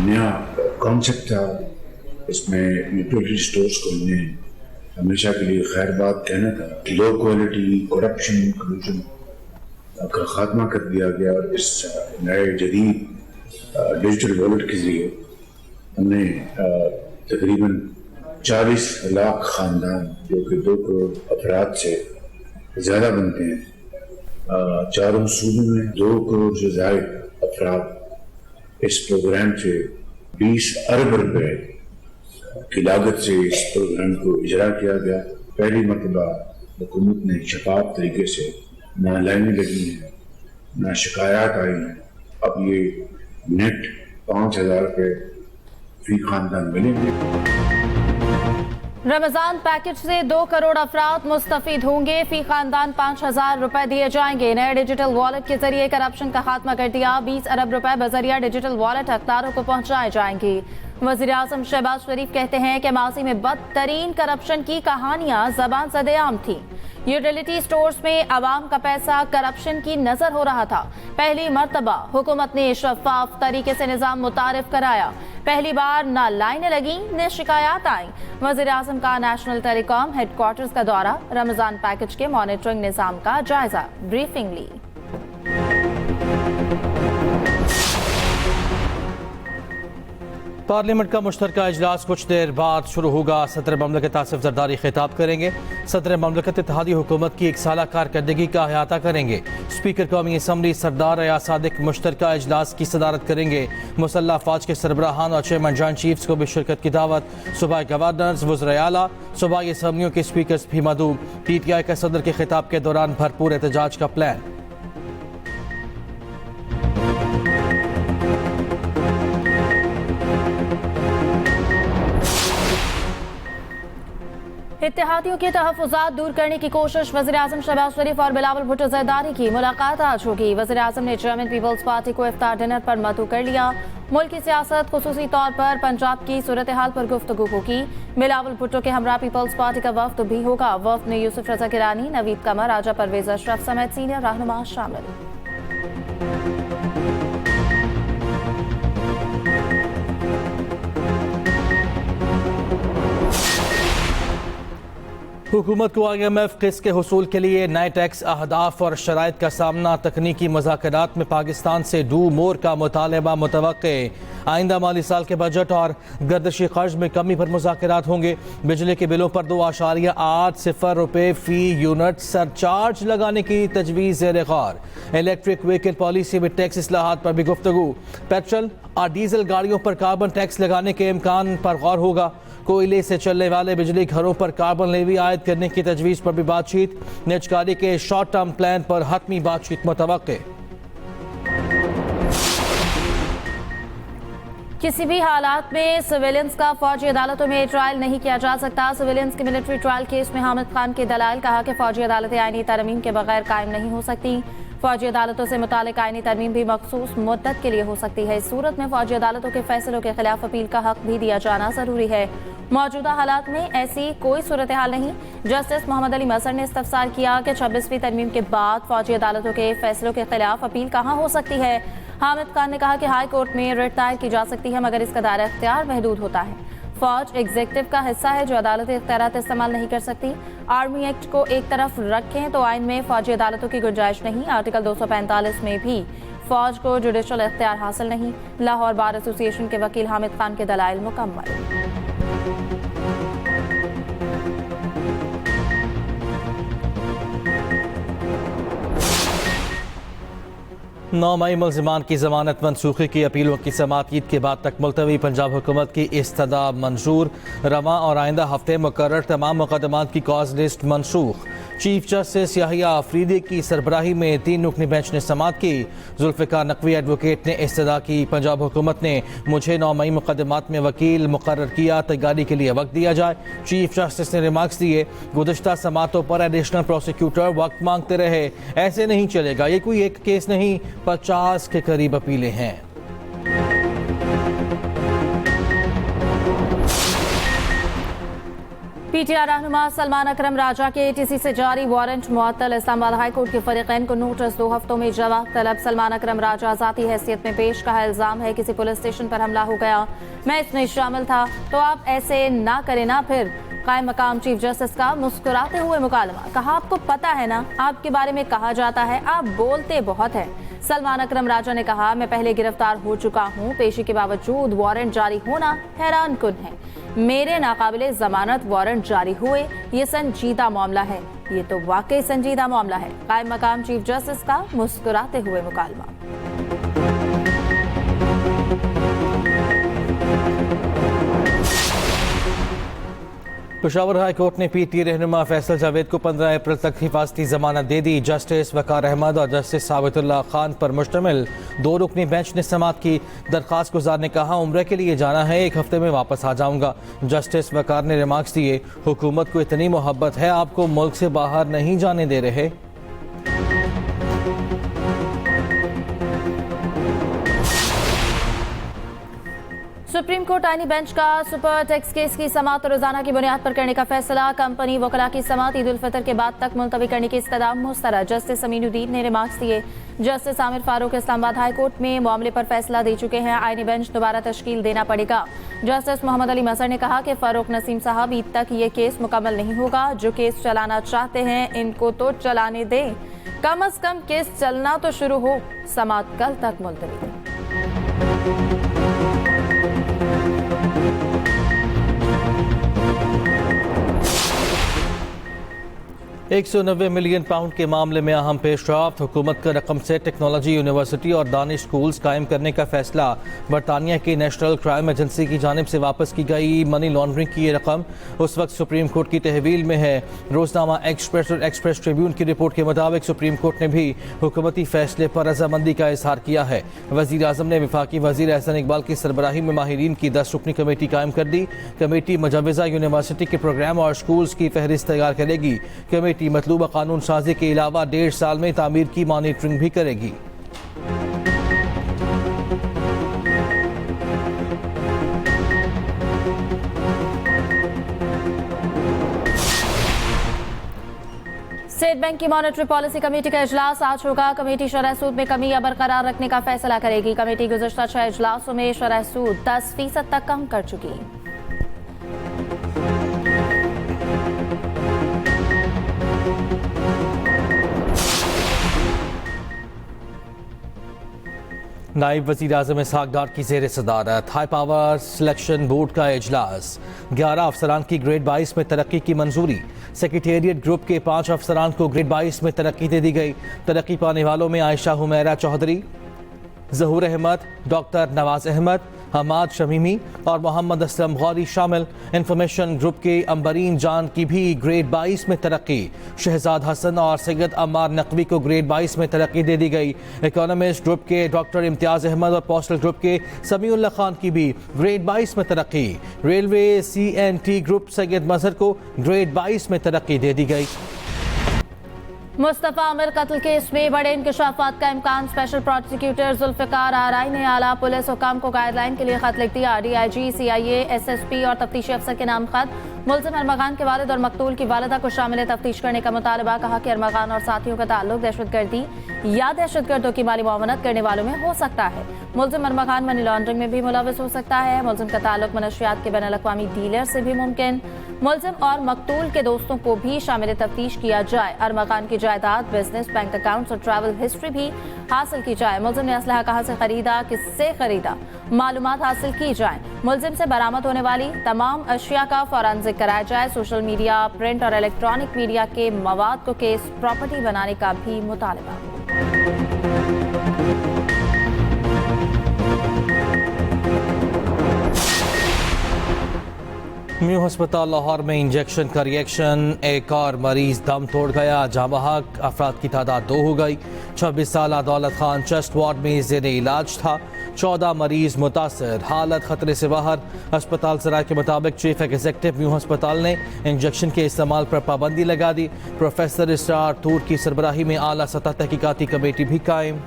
नया कॉन्सेप्ट था, इसमें यूटिलिटी स्टोर्स खोलने हमेशा के लिए खैर बात कहना था। लो क्वालिटी, करप्शन, कमीशन का खात्मा कर दिया गया और इस नए जदीद डिजिटल वॉलेट के जरिए हमने तकरीबन 40 लाख ख़ानदान जो कि 2 करोड़ अफराद से ज़्यादा बनते हैं, चारों सूबों में 2 करोड़ से ज़ायद अफराद इस प्रोग्राम से 20 अरब रुपए की लागत से इस प्रोग्राम को इजरा किया गया। पहली मरतबा हुकूमत ने शफाफ तरीके से ना लाइनें लगी हैं, ना शिकायत आई हैं। अब ये नेट 5,000 रुपये फी खानदान मिलेंगे। रमजान पैकेज से 2 करोड़ अफराद मुस्तफीद होंगे। फी खानदान 5,000 रुपए दिए जाएंगे। नए डिजिटल वॉलेट के जरिए करप्शन का खात्मा कर दिया। 20 अरब रुपए बजरिया डिजिटल वॉलेट हकदारों को पहुंचाए जाएंगे। वज़ीर आज़म शहबाज शरीफ कहते हैं कि माजी में बदतरीन करप्शन की कहानियां ज़बान ज़द-ए-आम थी। यूटिलिटी स्टोर्स में आवाम का पैसा करप्शन की नजर हो रहा था। पहली मर्तबा हुकूमत ने शफाफ तरीके से निज़ाम मुतारिफ कराया। पहली बार न लाइनें लगी न शिकायत आई। वज़ीर आज़म का नेशनल टेलीकॉम हेडक्वार्टर्स का दौरा, रमजान पैकेज के मॉनिटरिंग निज़ाम का जायजा, ब्रीफिंग ली। पार्लियामेंट का मुश्तरका इजलास कुछ देर बाद शुरू होगा। सदर ममलकत आसिफ जरदारी खिताब करेंगे। सदर ममलकत इत्तेहादी हुकूमत की 1 साला कारकर्दगी का अहाता करेंगे। स्पीकर कौमी असम्बली सरदार रियाज सादिक मुश्तरका इजलास की सदारत करेंगे। मुसल्लह फौज के सरबराहान और चेयरमैन जॉइंट चीफ्स को भी शिरकत की दावत। सूबाई गवर्नर्स, वज़राए आला, सूबाई असम्बलियों के स्पीकर्स भी मदऊ। PTI के सदर के खिताब के दौरान भरपूर एहतजाज का प्लान। इत्तेहादियों के तहफ़्फ़ुज़ात दूर करने की कोशिश। वज़ीर आज़म शहबाज शरीफ और बिलावल भुट्टो ज़रदारी की मुलाकात आज होगी। वज़ीर आज़म ने चेयरमैन पीपल्स पार्टी को इफ्तार डिनर पर मदऊ कर लिया। मुल्क की सियासत, खुसूसी तौर पर पंजाब की सूरत हाल पर गुफ्तगू होगी। बिलावल भुट्टो के हमरा पीपल्स पार्टी का वफ्द भी होगा। वफ्द में यूसुफ रज़ा गिलानी, नवीद कमर, राजा परवेज अशरफ समेत सीनियर रहनुमा शामिल। हुकूमत को IMF किस्त के हुसूल के लिए नए टैक्स अहदाफ और शराइत का सामना। तकनीकी मुज़ाकरात में पाकिस्तान से डू मोर का मुतालबा मुतवक्के। आइंदा माली साल के बजट और गर्दिशी कर्ज में कमी पर मुज़ाकरात होंगे। बिजली के बिलों पर 2.80 रुपये फी यूनिट सरचार्ज लगाने की तजवीज़ ज़ेर गौर। इलेक्ट्रिक व्हीकल पॉलिसी में टैक्स इस्लाहात पर भी गुफ्तगू। पेट्रोल और डीजल गाड़ियों पर कार्बन टैक्स लगाने के इम्कान पर गौर होगा। कोयले से चलने वाले बिजली घरों पर कार्बन लेवी आयद करने की तजवीज़ पर भी बातचीत। निजकारी के शॉर्ट टर्म प्लान पर हतमी बातचीत मुतवक्के। किसी भी हालात में सिविलियंस का फौजी अदालतों में ट्रायल नहीं किया जा सकता। सिविलियंस के मिलिट्री ट्रायल केस में हामिद खान के दलाइल। कहा कि फौजी अदालतें आईनी तरमीम के बगैर कायम नहीं हो सकती। फौजी अदालतों से मुतालिक आईनी तरमीम भी मखसूस मुद्दत के लिए हो सकती है। इस सूरत में फौजी अदालतों के फैसलों के खिलाफ अपील का हक भी दिया जाना जरूरी है। मौजूदा हालात में ऐसी कोई सूरत हाल नहीं। जस्टिस मोहम्मद अली मसर ने इस्तफसार किया कि 26वीं तरमीम के बाद फौजी अदालतों के फैसलों के खिलाफ अपील कहाँ हो सकती है। हामिद खान ने कहा कि हाई कोर्ट में रिट दायर की जा सकती है, मगर इसका दायरा इख्तियार महदूद होता है। फौज एग्जीक्यूटिव का हिस्सा है जो अदालती इख्तियारात इस्तेमाल नहीं कर सकती। आर्मी एक्ट को एक तरफ रखें तो आइन में फौजी अदालतों की गुंजाइश नहीं। आर्टिकल 245 में भी फौज को जुडिशल इख्तियार हासिल नहीं। लाहौर बार एसोसिएशन के वकील हामिद खान के दलाइल मुकम्मल। 9 मई मुल्ज़िमान की ज़मानत मनसूखी की अपीलों की समाअत ईद के बाद तक मुलतवी। पंजाब हुकूमत की इस्तदा मंजूर। रवां और आइंदा हफ्ते मुकर्रर तमाम मुकदमात की कॉज लिस्ट मनसूख। चीफ जस्टिस याहिया अफरीदी की सरबराही में 3 रुकनी बेंच ने समाअत की। जुल्फ़िकार नकवी एडवोकेट ने इस्तदा की। पंजाब हुकूमत ने मुझे 9 मई मुकदमात में वकील मुकर्रर किया, तैयारी के लिए वक्त दिया जाए। चीफ जस्टिस ने रिमार्क्स दिए, गुज़श्ता समाअतों पर एडिशनल प्रोसिक्यूटर वक्त मांगते रहे, ऐसे नहीं चलेगा। ये कोई एक केस नहीं, 50 के करीब अपीलें हैं। पीटीआई रहनुमा सलमान अकरम राजा के एटीसी से जारी वारंट मुअत्तल। इस्लामाबाद हाईकोर्ट के फरीकैन को नोटिस, 2 हफ्तों में जवाब तलब। सलमान अकरम राजा जाती हैसियत में पेश, कहा इल्जाम है किसी पुलिस स्टेशन पर हमला हो गया, मैं इसमें शामिल था, तो आप ऐसे ना करें ना। फिर कायम मकाम चीफ जस्टिस का मुस्कुराते हुए मुकालमा, कहा आपको पता है ना आपके बारे में कहा जाता है, आप बोलते बहुत हैं। सलमान अकरम राजा ने कहा मैं पहले गिरफ्तार हो चुका हूं, पेशी के बावजूद वारंट जारी होना हैरान कुन है। मेरे नाकाबिले जमानत वारंट जारी हुए, ये संजीदा मामला है, ये तो वाकई संजीदा मामला है। कायम मकाम चीफ जस्टिस का मुस्कुराते हुए मुकालमा। पेशावर हाई कोर्ट ने पीटी रहनुमा फैसल जावेद को 15 अप्रैल तक हिफाजती जमानत दे दी। जस्टिस वकार अहमद और जस्टिस साबितुल्लाह खान पर मुश्तमिल 2 रुकनी बेंच ने समाअत की। दरख्वास्त गुजार ने कहा उम्र के लिए जाना है, 1 हफ्ते में वापस आ जाऊंगा। जस्टिस वकार ने रिमार्क्स दिए, हुकूमत को इतनी मोहब्बत है आपको मुल्क से बाहर नहीं जाने दे रहे। सुप्रीम कोर्ट आईनी बेंच का सुपर टैक्स केस की समाअत रोजाना की बुनियाद पर करने का फैसला। कंपनी वकला की समाअत ईद उल फितर के बाद तक मुलतवी करने की इस्तदाम मुस्तरद। जस्टिस अमीनुद्दीन ने रिमार्क्स दिए। Justice Aamir Farooq Islamabad high court में मामले पर फैसला दे चुके हैं, आईनी बेंच दोबारा तश्कील देना पड़ेगा। जस्टिस मोहम्मद अली मसर ने कहा कि फारूक नसीम साहब ईद तक ये केस मुकम्मल नहीं होगा, जो केस चलाना चाहते हैं इनको तो चलाने दें, कम अज कम केस चलना तो शुरू हो। समाअत कल तक मुलतवी। 190 मिलियन पाउंड के मामले में अहम पेशरफ्त। हुकूमत का रकम से टेक्नोलॉजी यूनिवर्सिटी और दानिश स्कूल्स कायम करने का फैसला। बरतानिया की नेशनल क्राइम एजेंसी की जानिब से वापस की गई मनी लॉन्ड्रिंग की ये रकम उस वक्त सुप्रीम कोर्ट की तहवील में है। रोजनामा एक्सप्रेस और एक्सप्रेस ट्रिब्यून की रिपोर्ट के मुताबिक सुप्रीम कोर्ट ने भी हुकूमती फैसले पर रजामंदी का इजहार किया है। वज़ीर आज़म ने वफाकी वज़ीर एहसन इकबाल की सरबराही में माहिरीन की 10 रुकनी कमेटी कायम कर दी। कमेटी मुजवज़ा यूनिवर्सिटी के प्रोग्राम और स्कूल्स की फहरिस्त तैयार करेगी। कमेटी मतलूबा कानून साजी के अलावा 1.5 साल में तामीर की मॉनिटरिंग भी करेगी। स्टेट बैंक की मॉनेटरी पॉलिसी कमेटी का इजलास आज होगा। कमेटी शरह सूद में कमी या बरकरार रखने का फैसला करेगी। कमेटी गुज़श्ता 6 इजलासों में शरह सूद 10% तक कम कर चुकी। नायब वज़ीर आज़म इसहाक़ डार की ज़ेर सदारत हाई पावर सिलेक्शन बोर्ड का इजलास। 11 अफसरान की ग्रेड 22 में तरक्की की मंजूरी। सेक्रेटेरिएट ग्रुप के 5 अफसरान को ग्रेड 22 में तरक्की दे दी गई। तरक्की पाने वालों में आयशा हुमैरा चौधरी, ज़हूर अहमद, डॉक्टर नवाज अहमद, हमाद शमीमी और मोहम्मद असलम गौरी शामिल। इंफॉर्मेशन ग्रुप के अंबरीन जान की भी ग्रेड 22 में तरक्की। शहजाद हसन और सैयद अम्मार नकवी को ग्रेड 22 में तरक्की दे दी गई। इकोनॉमिस्ट ग्रुप के डॉक्टर इम्तियाज़ अहमद और पोस्टल ग्रुप के समीउल्लाह खान की भी ग्रेड 22 में तरक्की। रेलवे CNT ग्रुप सैयद मजहर को ग्रेड 22 में तरक्की दे दी गई। मुस्तफा आमिर कत्ल केस में बड़े इंकशाफात का इम्कान। स्पेशल प्रोसिक्यूटर जुल्फिकार आरआई ने आला पुलिस हुकाम को गाइडलाइन के लिए खत लिख दिया। DIG, CIA, SSP और तफ्तीशी अफसर के नाम खत। मुलजिम अरमगान के वालिद और मकतूल की वालिदा को शामिल तफ्तीश करने का मुतालबा। कहा कि अरमगान और साथियों का ताल्लुक दहशतगर्दी या दहशतगर्दों की माली मुआवनत करने वालों में हो सकता है। मुलजिम अरमगान मनी लॉन्ड्रिंग में भी मुलविस हो सकता है। मुलजिम का ताल्लुक मनशियात के बैनुल-अक़वामी डीलर से भी मुमकिन। मुलजिम और मकतूल के दोस्तों को भी शामिल तफ्तीश किया जाए। अरमगान की जायदाद, बिजनेस, बैंक अकाउंट्स और ट्रैवल हिस्ट्री भी हासिल की जाए। मुलजिम ने असलहा कहाँ से खरीदा, किससे खरीदा, मालूमात हासिल की जाए। मुलजिम से बरामद होने वाली तमाम अशिया का फॉरेंसिक कराया जाए। सोशल मीडिया, प्रिंट और इलेक्ट्रॉनिक मीडिया के मवाद को केस प्रॉपर्टी बनाने का भी मुतालबा। म्यू अस्पताल लाहौर में इंजेक्शन का रिएक्शन, एक और मरीज दम तोड़ गया। जामबहक अफराद की तादाद 2 हो गई। 26 साल दौलत खान चेस्ट वार्ड में ज़ेर इलाज था। 14 मरीज मुतासर, हालत खतरे से बाहर। अस्पताल सराय के मुताबिक चीफ एग्जीक्यूटिव म्यू अस्पताल ने इंजेक्शन के इस्तेमाल पर पाबंदी लगा दी। प्रोफेसर इसरार तूर की सरबराही में आला सतह तहकीकाती कमेटी भी कायम।